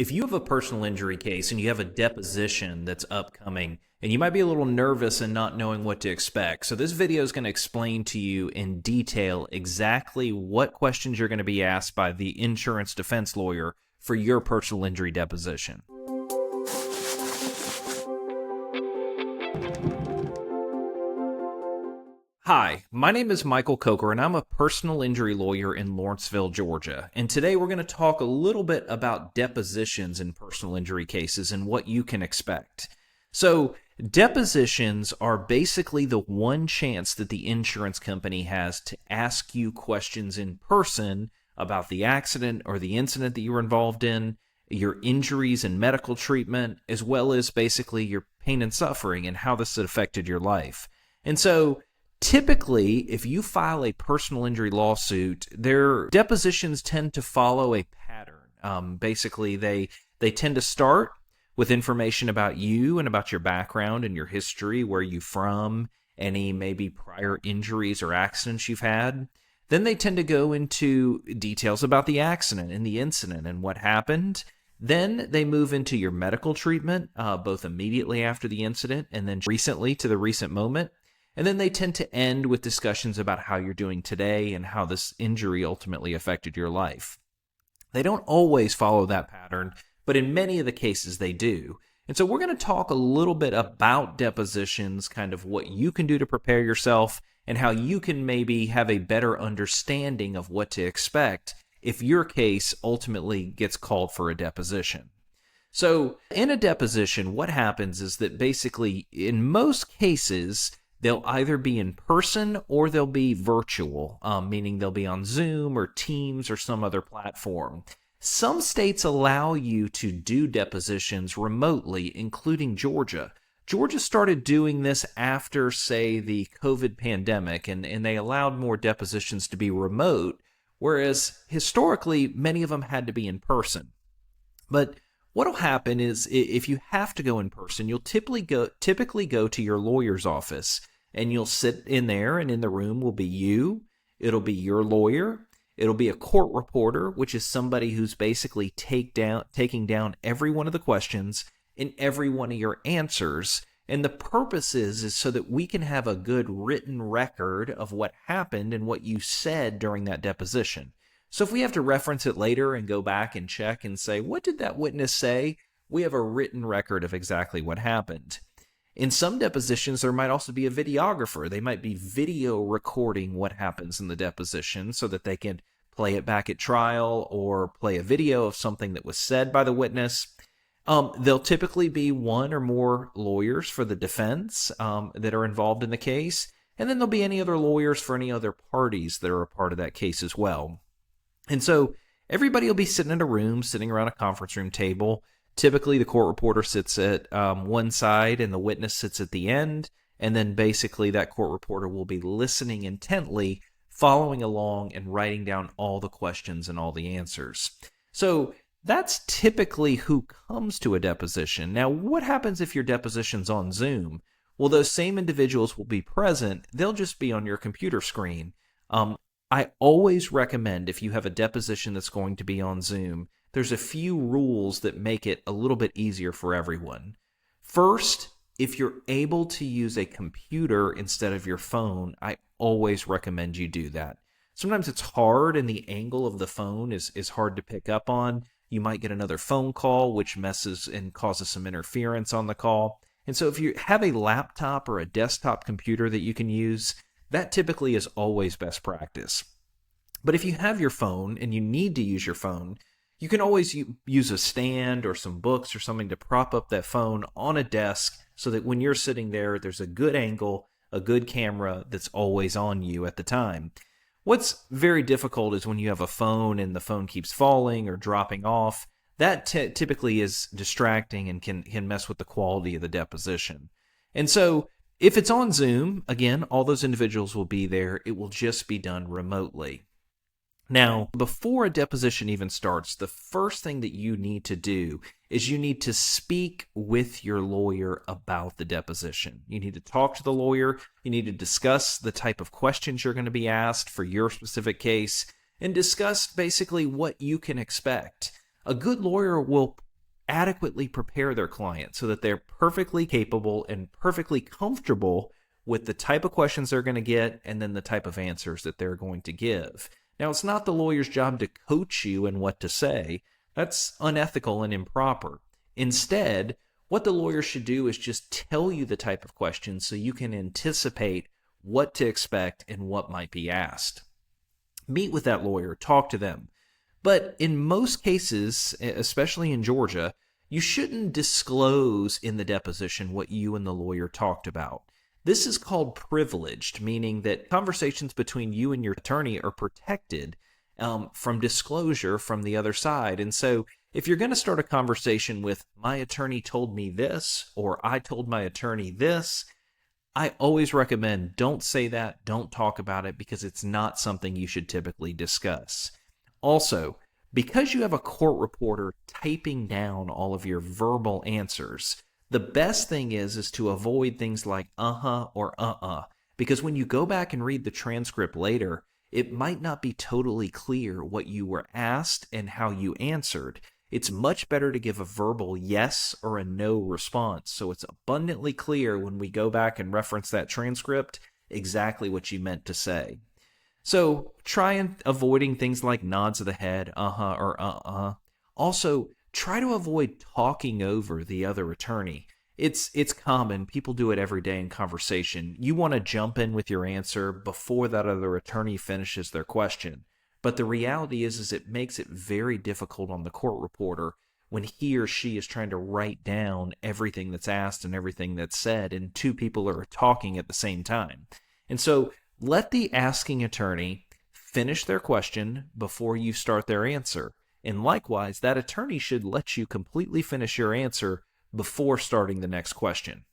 If you have a personal injury case and you have a deposition that's upcoming, and you might be a little nervous and not knowing what to expect. So this video is going to explain to you in detail exactly what questions you're going to be asked by the insurance defense lawyer for your personal injury deposition. Hi, my name is Michael Coker, and I'm a personal injury lawyer in Lawrenceville, Georgia. And today we're going to talk a little bit about depositions in personal injury cases and what you can expect. So, depositions are basically the one chance that the insurance company has to ask you questions in person about the accident or the incident that you were involved in, your injuries and medical treatment, as well as basically your pain and suffering and how this has affected your life. And so, typically, if you file a personal injury lawsuit, their depositions tend to follow a pattern. Basically, they tend to start with information about you and about your background and your history, where you're from, any maybe prior injuries or accidents you've had. Then they tend to go into details about the accident and the incident and what happened. Then they move into your medical treatment, both immediately after the incident and then recently to the recent moment. And then they tend to end with discussions about how you're doing today and how this injury ultimately affected your life. They don't always follow that pattern, but in many of the cases they do. And so we're going to talk a little bit about depositions, kind of what you can do to prepare yourself and how you can maybe have a better understanding of what to expect if your case ultimately gets called for a deposition. So in a deposition, what happens is that basically in most cases, they'll either be in person or they'll be virtual, meaning they'll be on Zoom or Teams or some other platform. Some states allow you to do depositions remotely, including Georgia. Georgia started doing this after, say, the COVID pandemic, and they allowed more depositions to be remote, whereas historically, many of them had to be in person. But what will happen is if you have to go in person, you'll typically go to your lawyer's office, and you'll sit in there, and in the room will be you, it'll be your lawyer, it'll be a court reporter, which is somebody who's basically taking down every one of the questions and every one of your answers. And the purpose is so that we can have a good written record of what happened and what you said during that deposition. So if we have to reference it later and go back and check and say, what did that witness say? We have a written record of exactly what happened. In some depositions, there might also be a videographer. They might be video recording what happens in the deposition so that they can play it back at trial or play a video of something that was said by the witness. There'll typically be one or more lawyers for the defense that are involved in the case, and then there'll be any other lawyers for any other parties that are a part of that case as well. And so everybody will be sitting in a room, sitting around a conference room table. Typically, the court reporter sits at one side and the witness sits at the end, and then basically that court reporter will be listening intently, following along, and writing down all the questions and all the answers. So that's typically who comes to a deposition. Now, what happens if your deposition's on Zoom? Well, those same individuals will be present. They'll just be on your computer screen. I always recommend, if you have a deposition that's going to be on Zoom, there's a few rules that make it a little bit easier for everyone. First, if you're able to use a computer instead of your phone, I always recommend you do that. Sometimes it's hard and the angle of the phone is hard to pick up on. You might get another phone call, which messes and causes some interference on the call. And so if you have a laptop or a desktop computer that you can use, that typically is always best practice. But if you have your phone and you need to use your phone, you can always use a stand or some books or something to prop up that phone on a desk so that when you're sitting there, there's a good angle, a good camera that's always on you at the time. What's very difficult is when you have a phone and the phone keeps falling or dropping off. That typically is distracting and can mess with the quality of the deposition. And so if it's on Zoom, again, all those individuals will be there. It will just be done remotely. Now, before a deposition even starts, the first thing that you need to do is you need to speak with your lawyer about the deposition. You need to talk to the lawyer. You need to discuss the type of questions you're going to be asked for your specific case and discuss basically what you can expect. A good lawyer will adequately prepare their client so that they're perfectly capable and perfectly comfortable with the type of questions they're going to get and then the type of answers that they're going to give. Now, it's not the lawyer's job to coach you in what to say. That's unethical and improper. Instead, what the lawyer should do is just tell you the type of questions so you can anticipate what to expect and what might be asked. Meet with that lawyer, talk to them. But in most cases, especially in Georgia, you shouldn't disclose in the deposition what you and the lawyer talked about. This is called privileged, meaning that conversations between you and your attorney are protected from disclosure from the other side. And so if you're going to start a conversation with, my attorney told me this, or I told my attorney this, I always recommend don't say that, don't talk about it, because it's not something you should typically discuss. Also, because you have a court reporter typing down all of your verbal answers, the best thing is to avoid things like uh-huh or uh-uh, because when you go back and read the transcript later, it might not be totally clear what you were asked and how you answered. It's much better to give a verbal yes or a no response, so it's abundantly clear when we go back and reference that transcript exactly what you meant to say. So try avoiding things like nods of the head, uh-huh or uh-uh. Also, try to avoid talking over the other attorney. It's common. People do it every day in conversation. You want to jump in with your answer before that other attorney finishes their question. But the reality is it makes it very difficult on the court reporter when he or she is trying to write down everything that's asked and everything that's said, and two people are talking at the same time. And so let the asking attorney finish their question before you start their answer. And likewise, that attorney should let you completely finish your answer before starting the next question.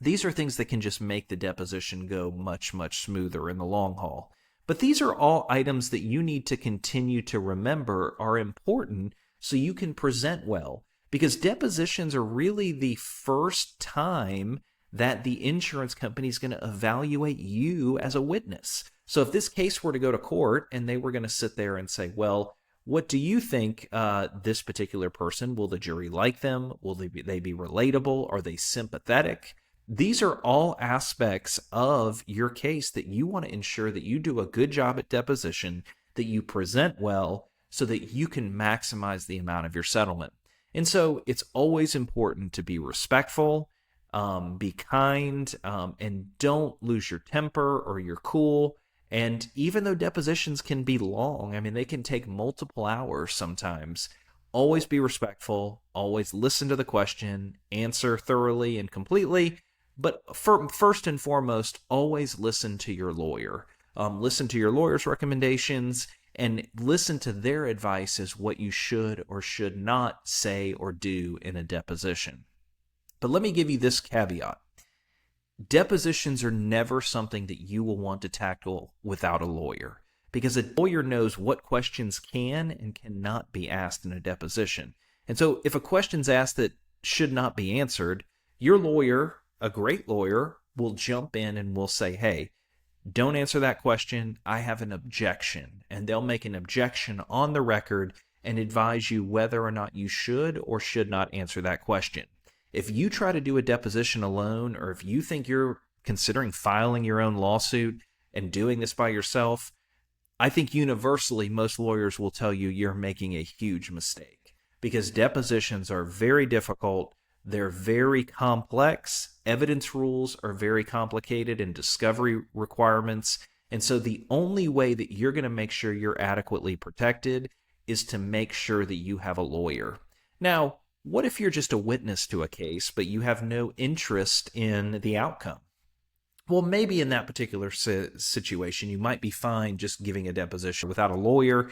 These are things that can just make the deposition go much, much smoother in the long haul. But these are all items that you need to continue to remember are important so you can present well. Because depositions are really the first time that the insurance company is going to evaluate you as a witness. So if this case were to go to court and they were going to sit there and say, well, what do you think this particular person, will the jury like them? Will they be relatable? Are they sympathetic? These are all aspects of your case that you want to ensure that you do a good job at deposition, that you present well so that you can maximize the amount of your settlement. And so it's always important to be respectful, be kind, and don't lose your temper or your cool. And even though depositions can be long, I mean, they can take multiple hours sometimes, always be respectful, always listen to the question, answer thoroughly and completely. But first and foremost, always listen to your lawyer. Listen to your lawyer's recommendations and listen to their advice as what you should or should not say or do in a deposition. But let me give you this caveat. Depositions are never something that you will want to tackle without a lawyer, because a lawyer knows what questions can and cannot be asked in a deposition. And so if a question's asked that should not be answered, your lawyer, a great lawyer, will jump in and will say, hey, don't answer that question. I have an objection. And they'll make an objection on the record and advise you whether or not you should or should not answer that question. If you try to do a deposition alone, or if you think you're considering filing your own lawsuit and doing this by yourself, I think universally most lawyers will tell you you're making a huge mistake, because depositions are very difficult. They're very complex. Evidence rules are very complicated, and discovery requirements. And so the only way that you're going to make sure you're adequately protected is to make sure that you have a lawyer. Now, what if you're just a witness to a case, but you have no interest in the outcome? Well, maybe in that particular situation, you might be fine just giving a deposition without a lawyer.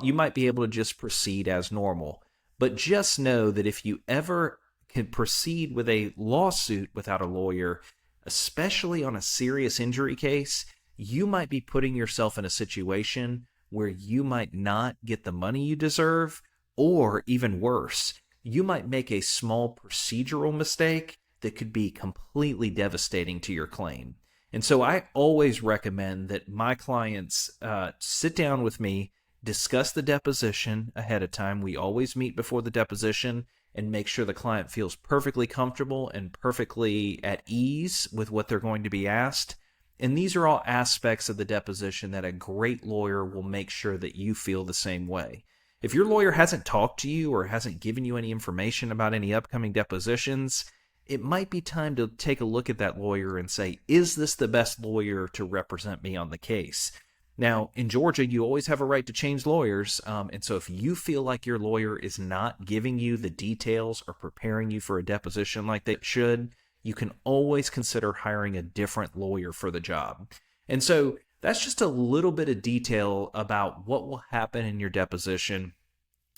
You might be able to just proceed as normal. But just know that if you ever can proceed with a lawsuit without a lawyer, especially on a serious injury case, you might be putting yourself in a situation where you might not get the money you deserve, or even worse, you might make a small procedural mistake that could be completely devastating to your claim. And so I always recommend that my clients sit down with me, discuss the deposition ahead of time. We always meet before the deposition and make sure the client feels perfectly comfortable and perfectly at ease with what they're going to be asked. And these are all aspects of the deposition that a great lawyer will make sure that you feel the same way. If your lawyer hasn't talked to you or hasn't given you any information about any upcoming depositions, it might be time to take a look at that lawyer and say, is this the best lawyer to represent me on the case? Now, in Georgia, you always have a right to change lawyers, and so if you feel like your lawyer is not giving you the details or preparing you for a deposition like they should, you can always consider hiring a different lawyer for the job. And so that's just a little bit of detail about what will happen in your deposition.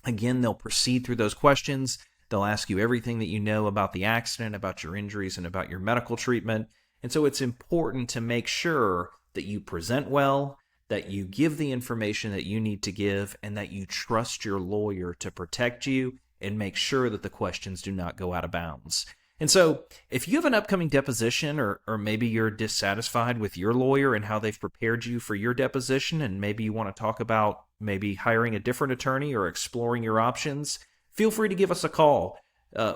Again, they'll proceed through those questions. They'll ask you everything that you know about the accident, about your injuries, and about your medical treatment. And so it's important to make sure that you present well, that you give the information that you need to give, and that you trust your lawyer to protect you and make sure that the questions do not go out of bounds. And so if you have an upcoming deposition, or maybe you're dissatisfied with your lawyer and how they've prepared you for your deposition, and maybe you want to talk about maybe hiring a different attorney or exploring your options, feel free to give us a call.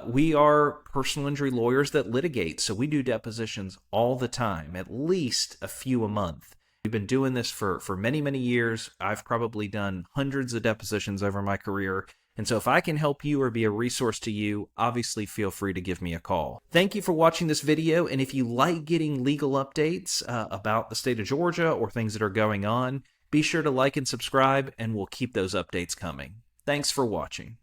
We are personal injury lawyers that litigate, so we do depositions all the time, at least a few a month. We've been doing this for many, many years. I've probably done hundreds of depositions over my career. And so if I can help you or be a resource to you, obviously feel free to give me a call. Thank you for watching this video. And if you like getting legal updates about the state of Georgia or things that are going on, be sure to like and subscribe, and we'll keep those updates coming. Thanks for watching.